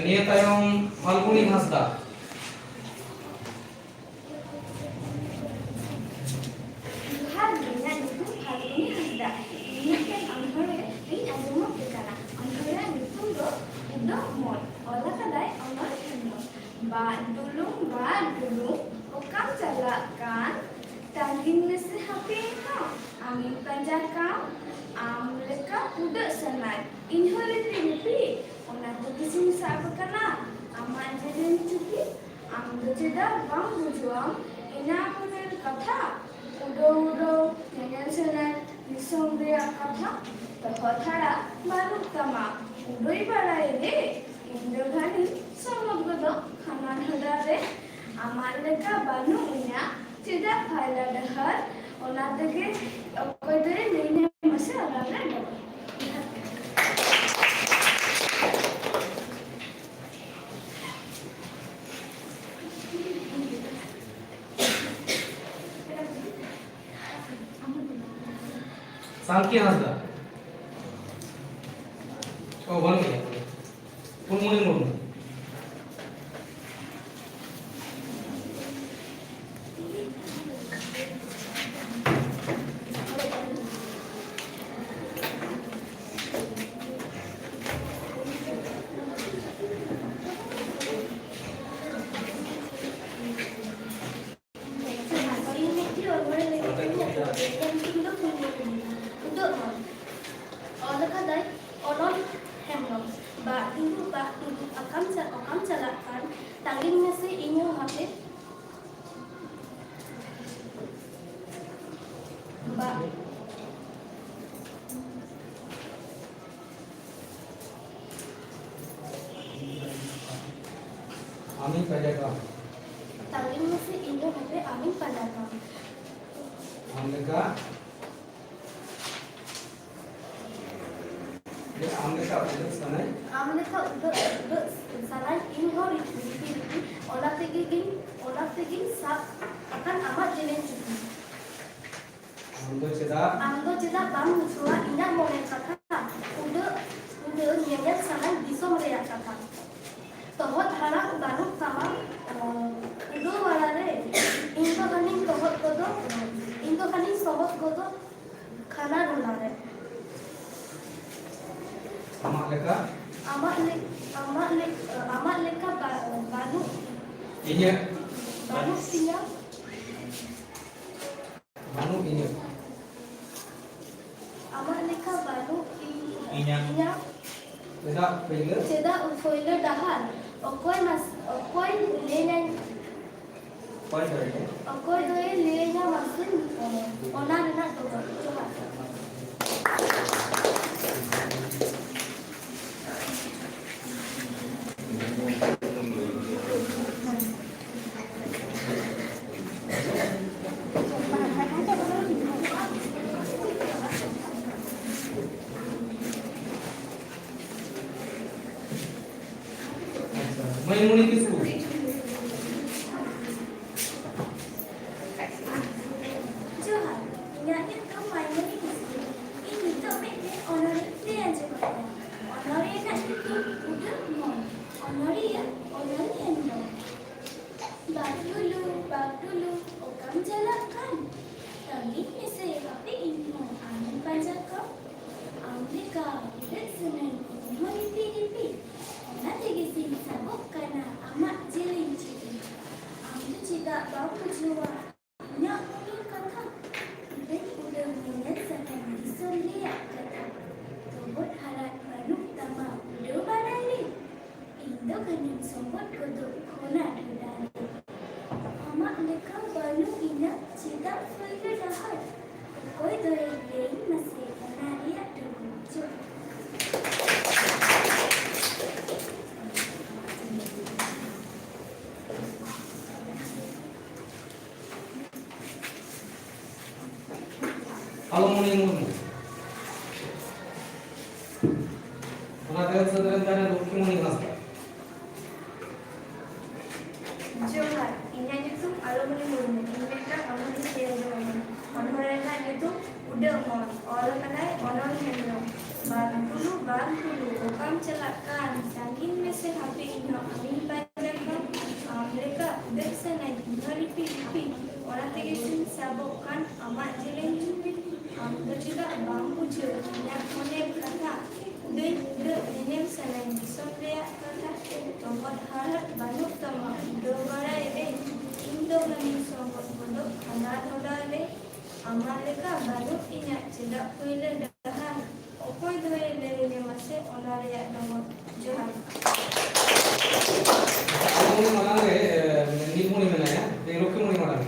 निया तायम Falguni Hansda Okam calakan tanging nasi hape ha amin panjakam leka udah sanai inhole tiripi ona to kisim sabakana aman jeden chuki am do cheda bang bujuam ina puner katha udo nyanyal sanai nisong reya katha to thara baru tama udoi barai re इंद्रधनी समग्र खामान हदारे আমার লেখা বানু ইনা চিদা ফাইলা দহর ওনা থেকে অকয় ধরে নেইনে মাসে আলাদা দাও साल की हांसदा ओ बन गया पुनमुनी Murmu Okam calakan tanging nasi inyo hape ba आमी पजाका tanging nasi inyo hape amin panjakam आमलेका ये आमलेका उधर सनाई amleka udah sanai inhor itu olah tegin sab akan amat jenen cukup Ando ceda bang musuha ina mone kata udah nyanyal sanai biso mereka kata tohot harang banuk sama udah walare into kaning sohot kodo khana runare amat leka banu ini banu sinya amat leka banu inya ceda ufoile dahar okoy lena okoy doe lena masun ona rena doa coba Maimuni Kisru Johan, ingatnya kau Maimuni Kisru ini tu benda honori dia aja kau honori nak itu udah mau honori no bak dulu okam jalakan tadi mesti tapi ini amin panjakam amleka udah senang honori tiripi nanti gisim sabuk karena amat jelin ciri amdu tidak bau jua nyak mungkin kata udah menyesakan bisa lihat kata tobot harat banuk tama udah barali indo kanin sombot kodok kona dudani amat leka banuk ina tidak fayda dahat koi doi lain masih kena lihat terwujud Palomuni Murmu Pengajian sederhana Rukmini Hansda Johan, ini itu Palomuni Murmu mereka Palomuni Seyadon Honorena itu udah mau orang kenal orang kenal Bangkulu bangkulu okam celakan sangin mese hape ino amin panjakan mereka bersenai ripi orang tegesin sabokan amat jeleng berjuga bambu je yang konek kata udah nenem senai disoprea kata tempat harap banyak tema dogara ebe indo ngani sobat bodoh anak nodale amal leka banyak inyak cedak kuila dahan okoi doi lele masih onare ya nomor johan ini malah nilmuni mana ya nilmuni mana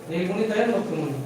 nilmuni tayar lokmuni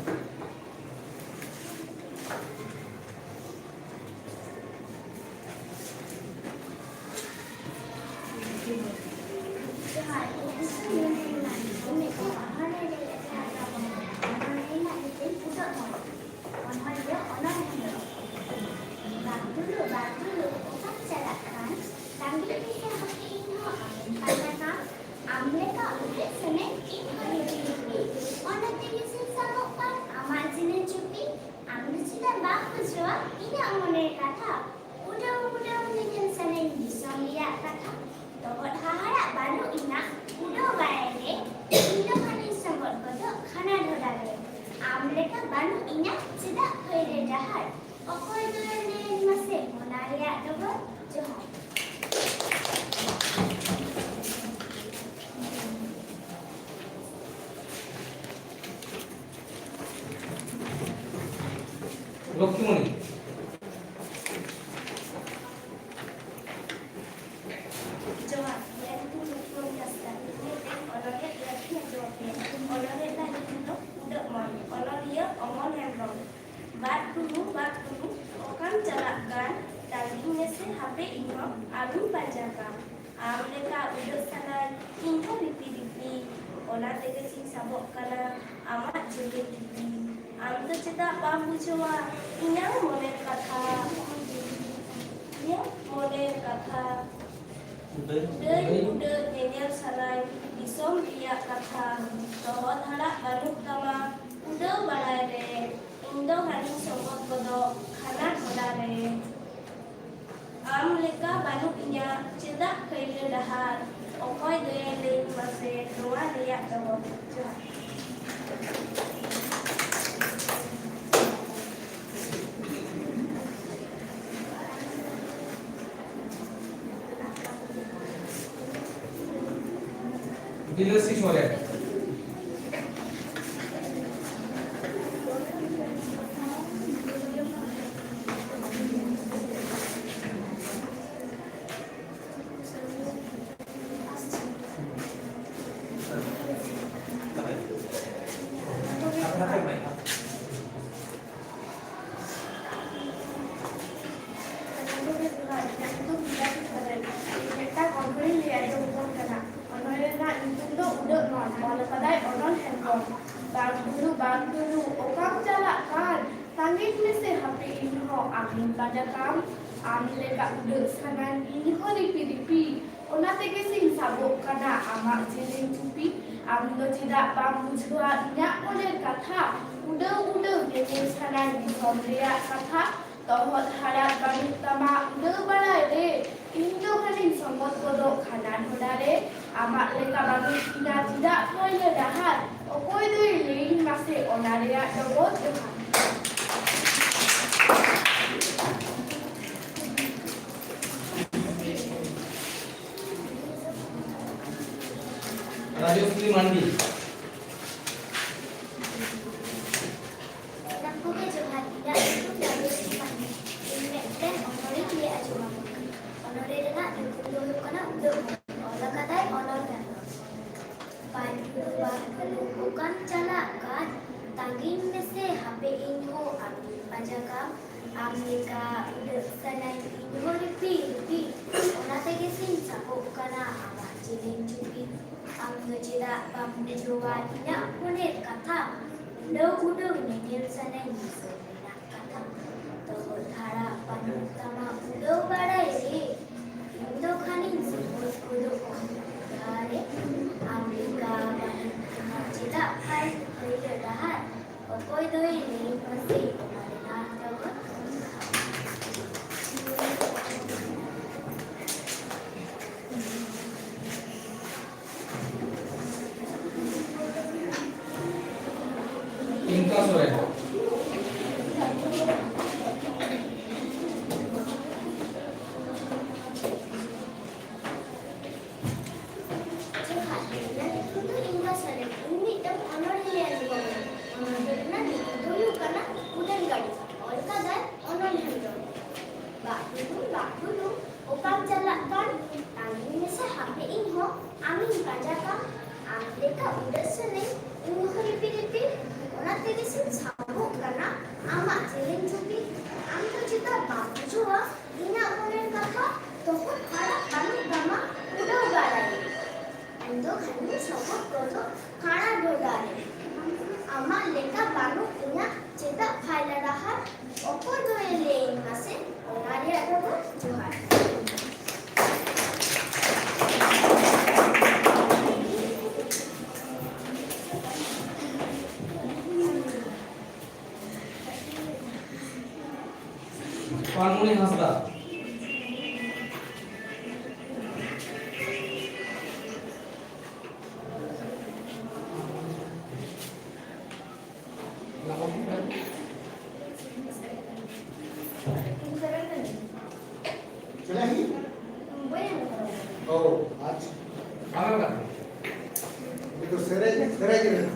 Mereka baru ingat sedap kerja jahat. Okoi doi masih menarik dober jahat. Lakshmimoni Jawab, dia itu menjelaskan. Orang dia jawab dia. Orang dia tadi itu udah mau. Orang dia omong yang wrong. Bat dulu, okam celakan. Dagingnya sih HP ino, alun panjakan. Mereka udah sana tinggal ripi. Orang tega sing sabok kala amat jadi. Am tu cedak bambu cuma inyang model kata. Ya, model kata. Udah nenek salai disom dia kata tohon halak banuk tama udah balai indo hari sobat bodo kanan bodare am leka banuk inya cedak kaile dahar okoi doya le mase doa liat dawo Bila si sore Bangkulu okam celakan tangis mese HP ino amin panjakam mereka udah sangan ino ripi ona tege sing sabok kana amak jeleng cupi do tidak bambu jua inyak oleh kata udah nene sangan di somrea kata tohot harap banyak tama udah balai le indo kanin somot kodok kanan hodare amak leka banyak ina tidak kaya dahat okoi doi lein masih onarea dobot depan Rajasri Mandi Aku ke jahat tidak itu dari sifat. Ini dan onore dia aja. Onore dengan itu kena untuk olah kata olah kan. Baru bukan celakan. Tangin mese HP inho amin panjaka. Amerika udah sana inho ripi. Ona tege sin sapok kana amat jeleng cupi. Tidak bambu jual tidak boleh kata. Udah nenek sana bisa kata. Tohon harapan utama udah badai re. Indo kanin sebut kudu hari. Amerika tidak hai dahat. Okoi doi ni Muka sore. Okam jalakkan tanggung mesa HP inho amin panjakam amleka udah seneng inho repi ona tege sin sabuk kana ama jelen jubi am to jita bapu jua ina moner kata tohon harap kanu gama udah barai endo khanu sabuk kodo khana dodare ama leka banu ina jeta phaila raha opor doye lein mase onari adobo johar Panmuni Hasda. Chulahi? Oh, आज Apa kan? itu serai gitu.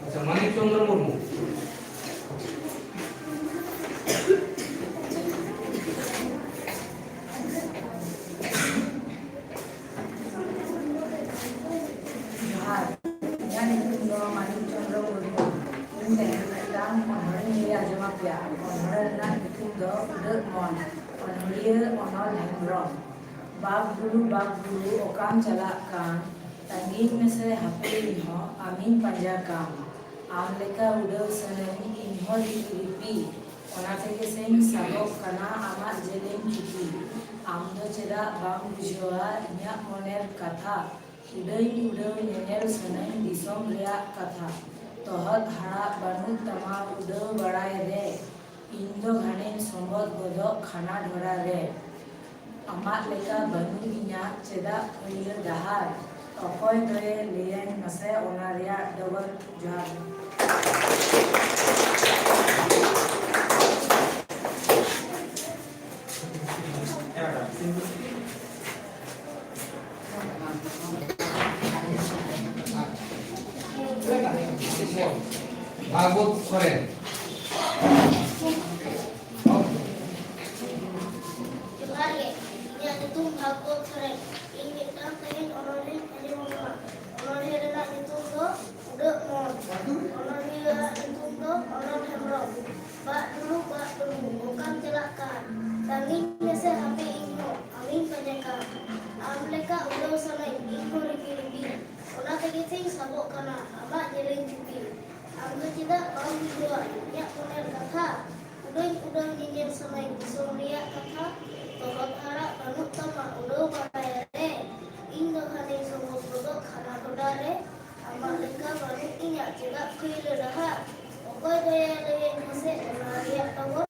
अच्छा Manik Chandra Murmu Bab guru okam jalakkan tanging mese hape inho amin panjakam am leka udaw seneng inho ripi ona tege sen sabok kana amat jeleng cuti am do ceda bam bujua inya moner katha udaw nyenel seneng disom reak katha tohat harap banu tama udaw barai re indo ghanen sombot bodok khana dhora re amat leka banu inya ceda khaila dahar okoy doye leyan mase ona reya double johar Bhagot Soren. Johar ye inya nitum Bhagot Soren ing mitang tehin onore aje mama onore rena nitum do udah mon onore nitum do onor hemrom ba dulu okam jalakkan tanging mese HP inho amin panjakam amleka udah sanai inho ripi ona tege sing sabok kana ama jeleng jupi amdo tidak bam bujua nya moner katha udah nyenyer sanai disom ria katha tohot harap banut tama udah bayare indo khane somos bodok khana dodare ama leka banut inya jega khile raha okoy doya doye mase ona ria tawo